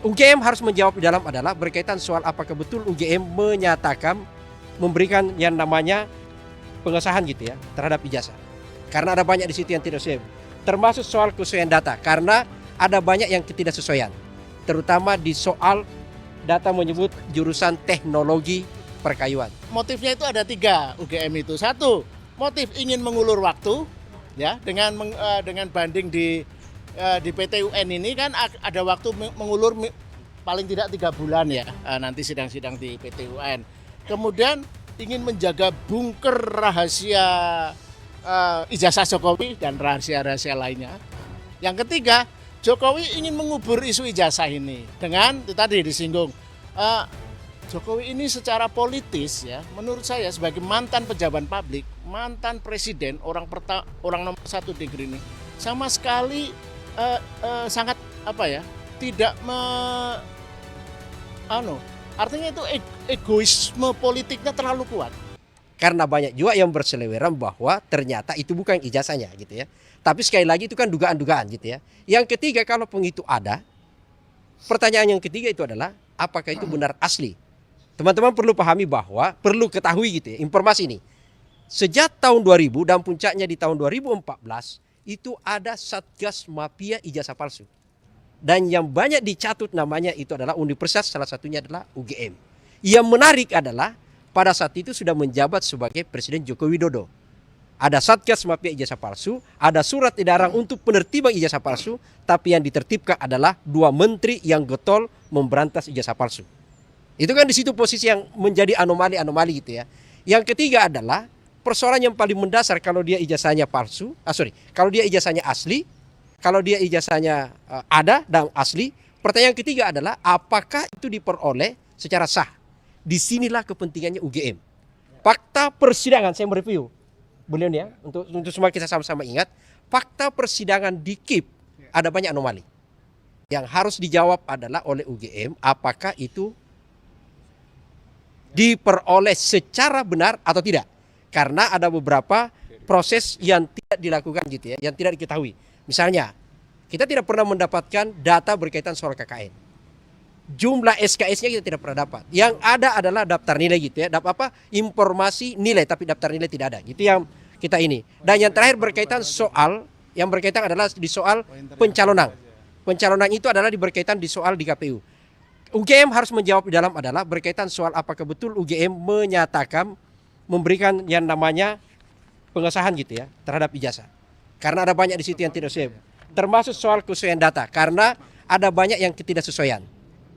UGM harus menjawab di dalam adalah berkaitan soal apakah betul UGM menyatakan memberikan yang namanya pengesahan gitu ya terhadap ijazah. Karena ada banyak di situ yang tidak sesuai. Termasuk soal kesesuaian data karena ada banyak yang ketidaksesuaian. Terutama di soal data menyebut jurusan teknologi perkayuan. Motifnya itu ada 3 UGM itu. 1, motif ingin mengulur waktu ya dengan banding di PT UN ini kan ada waktu mengulur paling tidak 3 bulan ya nanti sidang-sidang di PT UN. Kemudian ingin menjaga bunker rahasia ijazah Jokowi dan rahasia-rahasia lainnya. Yang ketiga, Jokowi ingin mengubur isu ijazah ini dengan itu tadi disinggung Jokowi ini secara politis ya menurut saya sebagai mantan pejabat publik, mantan presiden, orang nomor 1 negeri ini sama sekali sangat tidak artinya itu egoisme politiknya terlalu kuat. Karena banyak juga yang berseliweran bahwa ternyata itu bukan ijazahnya gitu ya. Tapi sekali lagi itu kan dugaan-dugaan gitu ya. Yang ketiga kalaupun itu ada, pertanyaan yang ketiga itu adalah apakah itu benar asli? Teman-teman perlu pahami bahwa, perlu ketahui gitu ya, informasi ini. Sejak tahun 2000 dan puncaknya di tahun 2014, itu ada Satgas Mafia Ijazah Palsu. Dan yang banyak dicatut namanya itu adalah universitas, salah satunya adalah UGM. Yang menarik adalah pada saat itu sudah menjabat sebagai Presiden Joko Widodo. Ada Satgas Mafia Ijazah Palsu, ada surat edaran untuk penertiban ijazah palsu, tapi yang ditertibkan adalah 2 menteri yang getol memberantas ijazah palsu. Itu kan di situ posisi yang menjadi anomali-anomali gitu ya. Yang ketiga adalah persoalan yang paling mendasar kalau dia ijazahnya palsu, kalau dia ijazahnya asli, kalau dia ijazahnya ada dan asli, pertanyaan ketiga adalah apakah itu diperoleh secara sah? Disinilah kepentingannya UGM. Fakta persidangan, saya mereview beliau ya, untuk semua kita sama-sama ingat, fakta persidangan di KIP ada banyak anomali. Yang harus dijawab adalah oleh UGM, apakah itu diperoleh secara benar atau tidak. Karena ada beberapa proses yang tidak dilakukan gitu ya, yang tidak diketahui. Misalnya, kita tidak pernah mendapatkan data berkaitan soal KKN. Jumlah SKS-nya kita tidak pernah dapat. Yang ada adalah daftar nilai gitu ya. Informasi nilai tapi daftar nilai tidak ada. Gitu yang kita ini. Dan yang terakhir berkaitan soal, yang berkaitan adalah di soal pencalonan. Pencalonan itu adalah berkaitan di soal di KPU. UGM harus menjawab di dalam adalah berkaitan soal apakah betul UGM menyatakan memberikan yang namanya pengesahan gitu ya terhadap ijazah. Karena ada banyak di situ yang tidak sesuai. Termasuk soal kesesuaian data karena ada banyak yang ketidaksesuaian.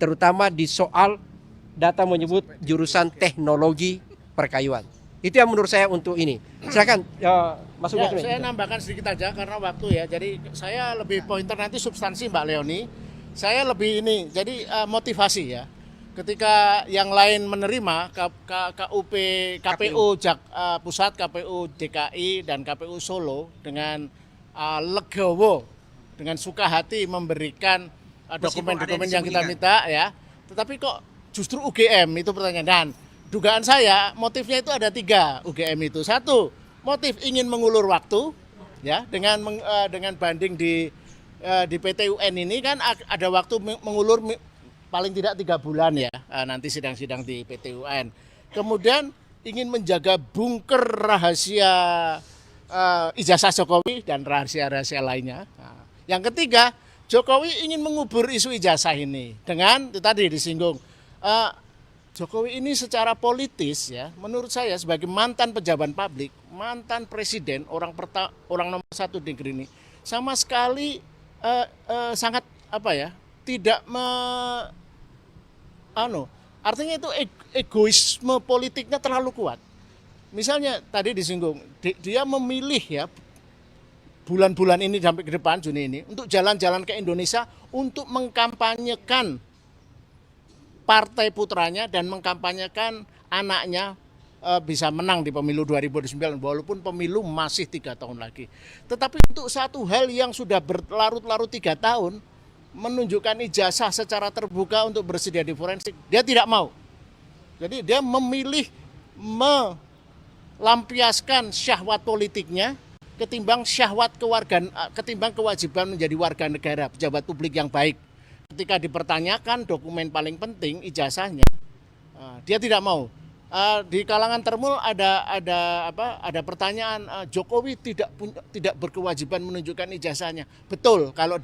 Terutama di soal data menyebut jurusan teknologi perkayuan. Itu yang menurut saya untuk ini. Silakan masuk. Saya nambahkan sedikit aja karena waktu ya. Jadi saya lebih pointer nanti substansi Mbak Leoni. Saya lebih ini. Jadi motivasi ya. Ketika yang lain menerima KPU Pusat, KPU DKI dan KPU Solo dengan legowo, dengan suka hati memberikan dokumen-dokumen yang kita minta ya, tetapi kok justru UGM itu pertanyaan. Dan dugaan saya motifnya itu ada 3 UGM itu. 1, motif ingin mengulur waktu ya dengan banding di PT UN ini kan ada waktu mengulur paling tidak 3 bulan ya nanti sidang-sidang di PT UN. Kemudian ingin menjaga bunker rahasia ijazah Jokowi dan rahasia-rahasia lainnya. Yang ketiga, Jokowi ingin mengubur isu ijazah ini dengan itu tadi disinggung Jokowi ini secara politis ya menurut saya sebagai mantan pejabat publik, mantan presiden, orang nomor 1 negeri ini sama sekali sangat tidak artinya itu egoisme politiknya terlalu kuat. Misalnya tadi disinggung dia memilih ya bulan-bulan ini sampai ke depan Juni ini untuk jalan-jalan ke Indonesia untuk mengkampanyekan partai putranya dan mengkampanyekan anaknya bisa menang di pemilu 2009 walaupun pemilu masih 3 tahun lagi. Tetapi untuk satu hal yang sudah berlarut-larut 3 tahun menunjukkan ijazah secara terbuka untuk bersedia di forensik, dia tidak mau. Jadi dia memilih melampiaskan syahwat politiknya ketimbang kewajiban menjadi warga negara, pejabat publik yang baik. ketika dipertanyakan dokumen paling penting ijazahnya, dia tidak mau. Di kalangan Termul ada pertanyaan, Jokowi tidak berkewajiban menunjukkan ijazahnya. Betul kalau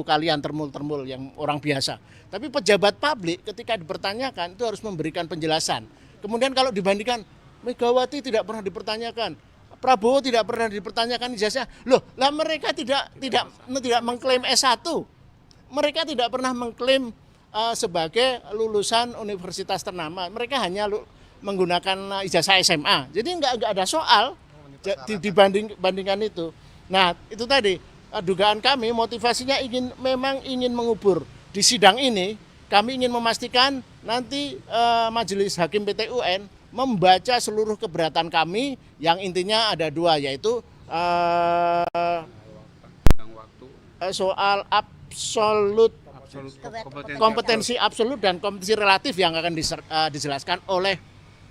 kalian Termul yang orang biasa. Tapi pejabat publik ketika dipertanyakan itu harus memberikan penjelasan. Kemudian kalau dibandingkan Megawati tidak pernah dipertanyakan, Prabowo tidak pernah dipertanyakan ijazah. Loh, lah mereka tidak mengklaim S1. Mereka tidak pernah mengklaim sebagai lulusan universitas ternama. Mereka hanya menggunakan ijazah SMA. Jadi nggak ada soal dibandingkan itu. Nah, itu tadi dugaan kami motivasinya memang ingin mengubur. Di sidang ini kami ingin memastikan nanti Majelis Hakim PT UN membaca seluruh keberatan kami yang intinya ada dua, yaitu soal absolut kompetensi absolut dan kompetensi relatif yang akan dijelaskan oleh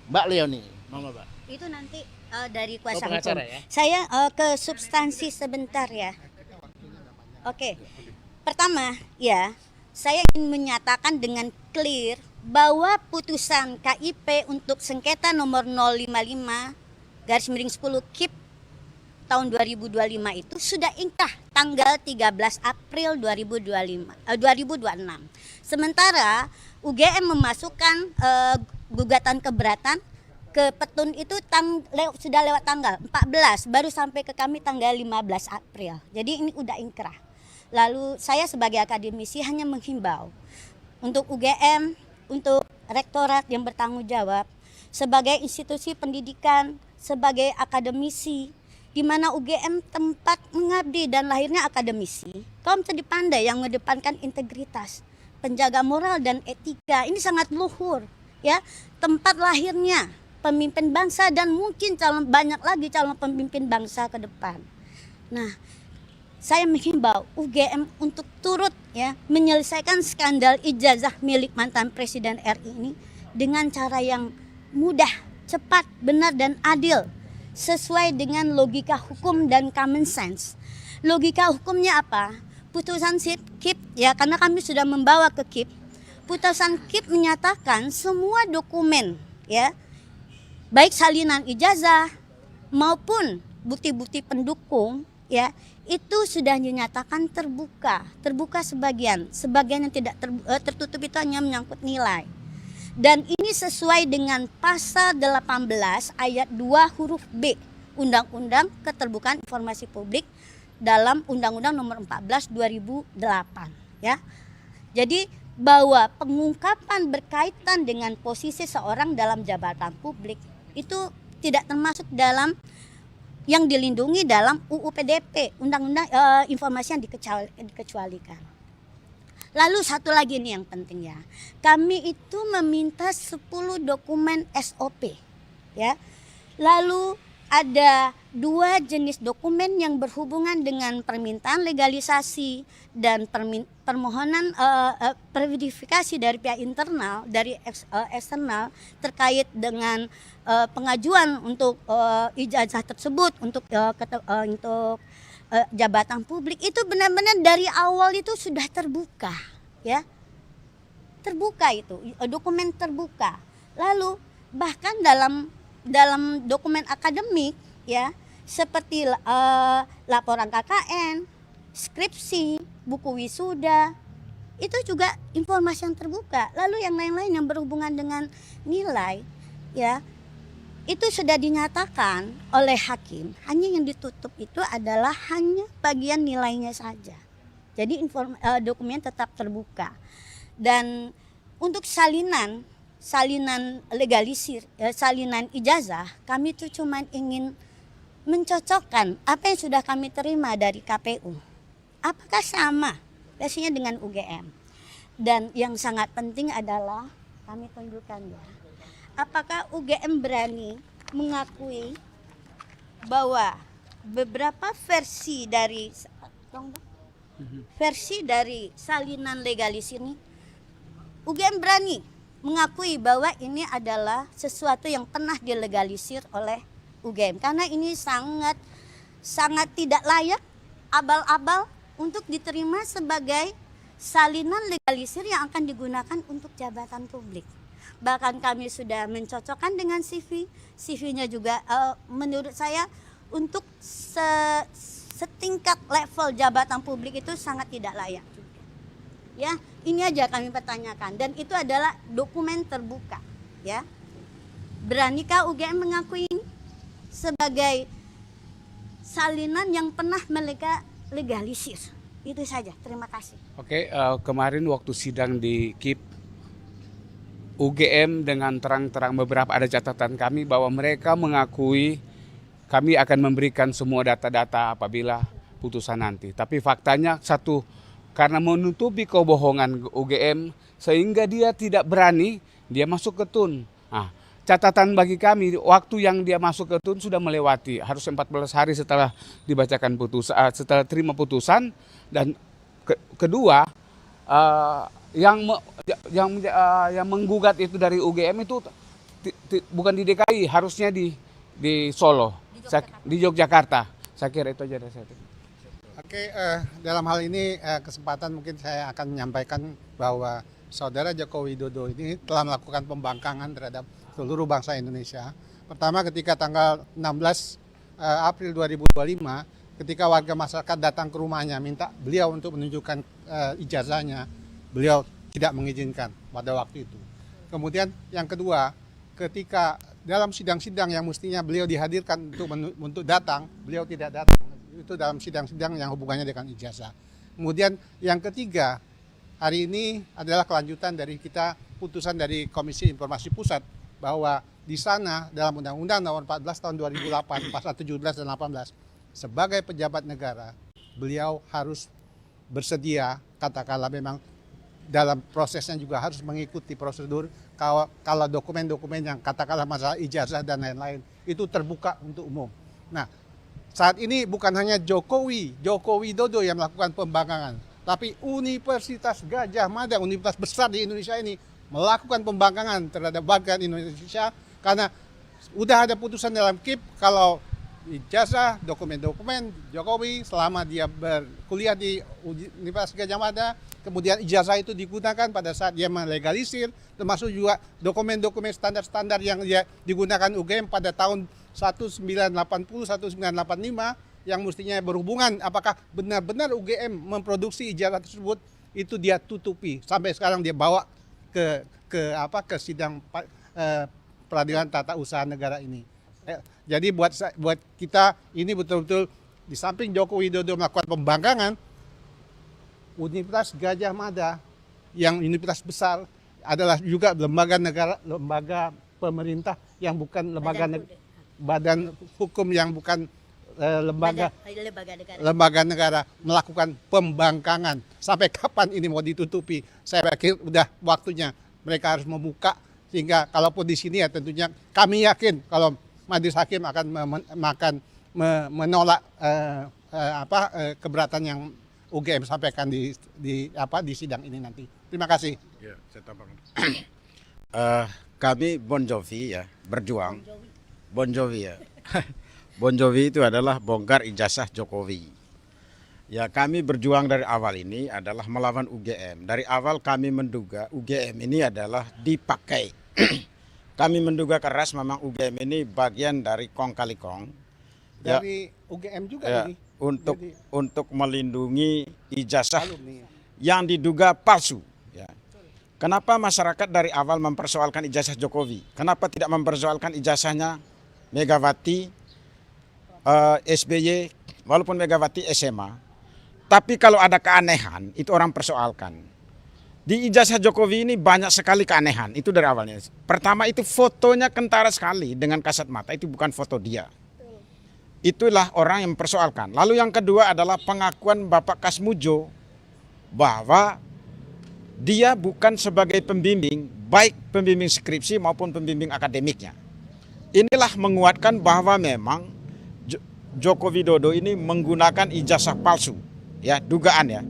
Mbak Leoni. Mama, Mbak. Itu nanti dari kuasa pengacara hukum. ya? Saya ke substansi sebentar ya. Oke. Pertama, ya, saya ingin menyatakan dengan clear bahwa putusan KIP untuk sengketa nomor 055/10 KIP tahun 2025 itu sudah ingkrah tanggal 13 April 2026. Sementara UGM memasukkan gugatan keberatan ke Petun itu sudah lewat tanggal 14, baru sampai ke kami tanggal 15 April. Jadi ini udah ingkrah. Lalu saya sebagai akademisi hanya menghimbau untuk UGM, untuk rektorat yang bertanggung jawab sebagai institusi pendidikan, sebagai akademisi, di mana UGM tempat mengabdi dan lahirnya akademisi. Kaum cerdik pandai yang mengedepankan integritas, penjaga moral dan etika, ini sangat luhur, ya. Tempat lahirnya pemimpin bangsa dan mungkin banyak lagi calon pemimpin bangsa ke depan. Nah, saya menghimbau UGM untuk turut ya menyelesaikan skandal ijazah milik mantan Presiden RI ini dengan cara yang mudah, cepat, benar dan adil sesuai dengan logika hukum dan common sense. Logika hukumnya apa? Putusan KIP ya, karena kami sudah membawa ke KIP. Putusan KIP menyatakan semua dokumen ya, baik salinan ijazah maupun bukti-bukti pendukung ya, itu sudah dinyatakan terbuka sebagian yang tidak tertutup itu hanya menyangkut nilai. Dan ini sesuai dengan pasal 18 ayat 2 huruf B Undang-Undang Keterbukaan Informasi Publik dalam Undang-Undang Nomor 14 2008 ya. Jadi bahwa pengungkapan berkaitan dengan posisi seorang dalam jabatan publik itu tidak termasuk dalam yang dilindungi dalam UU PDP, Undang-Undang Informasi yang dikecualikan. Lalu satu lagi nih yang penting ya. Kami itu meminta 10 dokumen SOP ya. Lalu ada 2 jenis dokumen yang berhubungan dengan permintaan legalisasi dan permohonan verifikasi dari pihak internal, dari eksternal terkait dengan pengajuan untuk ijazah tersebut untuk jabatan publik. Itu benar-benar dari awal itu sudah terbuka ya, terbuka itu dokumen terbuka. Lalu bahkan dalam dokumen akademik ya, seperti laporan KKN, skripsi, buku wisuda, itu juga informasi yang terbuka. Lalu yang lain-lain yang berhubungan dengan nilai ya, itu sudah dinyatakan oleh hakim, hanya yang ditutup itu adalah hanya bagian nilainya saja. Jadi dokumen tetap terbuka. Dan untuk salinan legalisir, salinan ijazah, kami itu cuma ingin mencocokkan apa yang sudah kami terima dari KPU. Apakah sama versinya dengan UGM? Dan yang sangat penting adalah kami tunjukkan ya, apakah UGM berani mengakui bahwa beberapa versi dari salinan legalis ini, UGM berani mengakui bahwa ini adalah sesuatu yang pernah dilegalisir oleh UGM, karena ini sangat tidak layak, abal-abal untuk diterima sebagai salinan legalisir yang akan digunakan untuk jabatan publik. Bahkan kami sudah mencocokkan dengan CV, CV-nya juga menurut saya untuk setingkat level jabatan publik itu sangat tidak layak juga. Ya, ini aja kami pertanyakan dan itu adalah dokumen terbuka, ya. Beranikah UGM mengakui ini sebagai salinan yang pernah legalisir? Itu saja. Terima kasih. Oke, kemarin waktu sidang di KIP, UGM dengan terang-terang beberapa ada catatan kami bahwa mereka mengakui kami akan memberikan semua data-data apabila putusan nanti. Tapi faktanya satu, karena menutupi kebohongan UGM sehingga dia tidak berani, dia masuk ke TUN. Nah, catatan bagi kami, waktu yang dia masuk ke TUN sudah melewati, harus 14 hari setelah dibacakan putusan, setelah terima putusan. Dan kedua, yang menggugat itu dari UGM itu bukan di DKI, harusnya di Solo, di Yogyakarta. Saya kira itu aja dari saya. Oke, dalam hal ini kesempatan mungkin saya akan menyampaikan bahwa Saudara Joko Widodo ini telah melakukan pembangkangan terhadap seluruh bangsa Indonesia. Pertama ketika tanggal 16 April 2025, ketika warga masyarakat datang ke rumahnya minta beliau untuk menunjukkan ijazahnya, beliau tidak mengizinkan pada waktu itu. Kemudian yang kedua, ketika dalam sidang-sidang yang mestinya beliau dihadirkan untuk datang, beliau tidak datang. Itu dalam sidang-sidang yang hubungannya dengan ijazah. Kemudian yang ketiga, hari ini adalah kelanjutan dari kita putusan dari Komisi Informasi Pusat bahwa di sana dalam Undang-Undang Nomor 14 Tahun 2008 Pasal 17 dan 18 sebagai pejabat negara beliau harus bersedia, katakanlah memang dalam prosesnya juga harus mengikuti prosedur kalau dokumen-dokumen yang katakanlah masalah ijazah dan lain-lain itu terbuka untuk umum. Nah, saat ini bukan hanya Joko Widodo yang melakukan pembangkangan, tapi Universitas Gadjah Mada, universitas besar di Indonesia ini melakukan pembangkangan terhadap warga Indonesia karena udah ada putusan dalam KIP kalau ijazah, dokumen-dokumen Jokowi selama dia berkuliah di Universitas Gadjah Mada, kemudian ijazah itu digunakan pada saat dia melegalisir, termasuk juga dokumen-dokumen standar-standar yang dia digunakan UGM pada tahun 1980, 1985 yang mestinya berhubungan apakah benar-benar UGM memproduksi ijazah tersebut, itu dia tutupi. Sampai sekarang dia bawa ke sidang peradilan tata usaha negara ini. Jadi buat kita ini betul-betul di samping Joko Widodo melakukan pembangkangan, Universitas Gadjah Mada yang universitas besar adalah juga lembaga negara, lembaga pemerintah yang bukan badan hukum yang bukan lembaga negara melakukan pembangkangan. Sampai kapan ini mau ditutupi? Saya pikir udah waktunya mereka harus membuka, sehingga kalaupun di sini ya tentunya kami yakin kalau Majelis Hakim akan menolak keberatan yang UGM sampaikan di sidang ini nanti. Terima kasih. Ya, saya tambahkan. Kami Bon Jovi ya, berjuang. Bon Jovi ya. Bon Jovi itu adalah bongkar ijazah Jokowi. Ya, kami berjuang dari awal ini adalah melawan UGM. Dari awal kami menduga UGM ini adalah dipakai. Kami menduga keras memang UGM ini bagian dari kong kali kong. Dari UGM juga ya, ini. Untuk melindungi ijazah yang diduga palsu. Ya. Kenapa masyarakat dari awal mempersoalkan ijazah Jokowi? Kenapa tidak mempersoalkan ijazahnya Megawati, SBY, walaupun Megawati SMA? Tapi kalau ada keanehan, itu orang persoalkan. Di ijazah Jokowi ini banyak sekali keanehan, itu dari awalnya. Pertama itu fotonya kentara sekali dengan kasat mata, itu bukan foto dia. Itulah orang yang mempersoalkan. Lalu yang kedua adalah pengakuan Bapak Kasmujo bahwa dia bukan sebagai pembimbing, baik pembimbing skripsi maupun pembimbing akademiknya. Inilah menguatkan bahwa memang Joko Widodo ini menggunakan ijazah palsu, ya dugaan ya.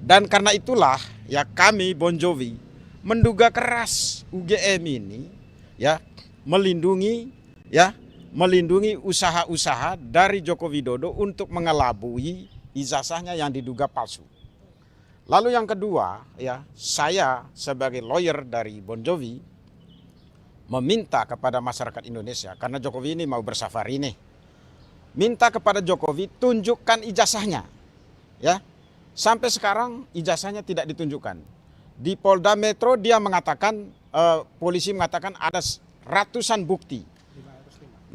Dan karena itulah ya kami Bon Jovi menduga keras UGM ini ya melindungi usaha-usaha dari Joko Widodo untuk mengelabui ijazahnya yang diduga palsu. Lalu yang kedua, ya, saya sebagai lawyer dari Bon Jovi meminta kepada masyarakat Indonesia, karena Jokowi ini mau bersafari nih, minta kepada Jokowi tunjukkan ijazahnya, ya. Sampai sekarang ijazahnya tidak ditunjukkan. Di Polda Metro dia mengatakan, polisi mengatakan ada ratusan bukti,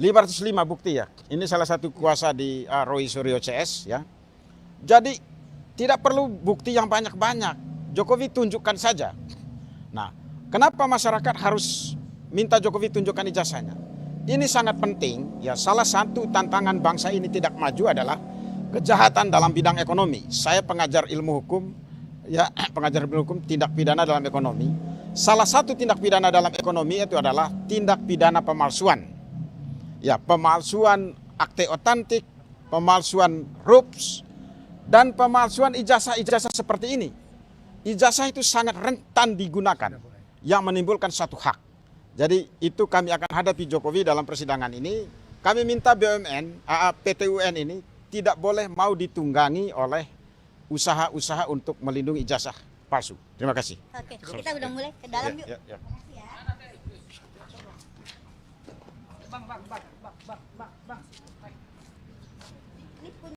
505 bukti ya. Ini salah satu kuasa di Roy Suryo CS ya. Jadi tidak perlu bukti yang banyak-banyak. Jokowi tunjukkan saja. Nah, kenapa masyarakat harus minta Jokowi tunjukkan ijazahnya? Ini sangat penting ya. Salah satu tantangan bangsa ini tidak maju adalah kejahatan dalam bidang ekonomi. Saya pengajar ilmu hukum ya, pengajar ilmu hukum tindak pidana dalam ekonomi. Salah satu tindak pidana dalam ekonomi itu adalah tindak pidana pemalsuan. Ya, pemalsuan akte otentik, pemalsuan RUPS, dan pemalsuan ijazah-ijazah seperti ini. Ijazah itu sangat rentan digunakan yang menimbulkan satu hak. Jadi itu kami akan hadapi Jokowi dalam persidangan ini. Kami minta BUMN, PT UN ini tidak boleh mau ditunggangi oleh usaha-usaha untuk melindungi ijazah palsu. Terima kasih. Oke, kita udah mulai ke dalam yuk. Ya. Bang.